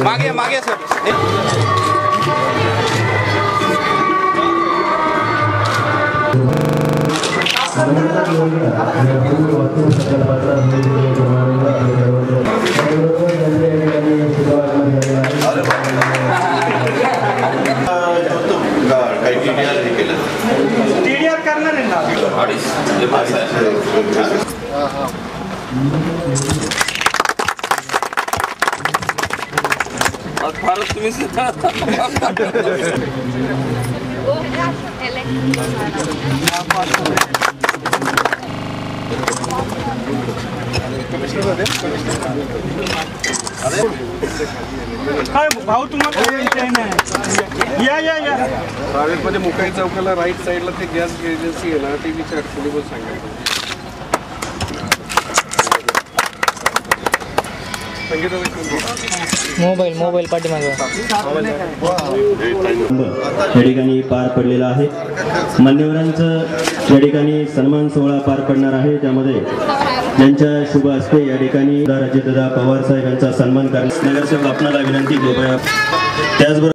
मागे मागे sir TDR करणार आहे ना भारत तुम्ही काय भाऊ तुम्हाला या प्रायव्हेटमध्ये मुकाई चौकाला राईट साईडला ते गॅस एजन्सी आहे ना ती विचार थोडी बहुत सांगायचं मोबाईल पाठीमागे या ठिकाणी पार पडलेला आहे। मान्यवरांचं या ठिकाणी सन्मान सोहळा पार पडणार आहे, त्यामध्ये त्यांच्या शुभ हस्ते या ठिकाणी अजितदादा पवार साहेबांचा सन्मान करण्यास नगरसेवक आपणाला विनंती, कृपया त्याचबरोबर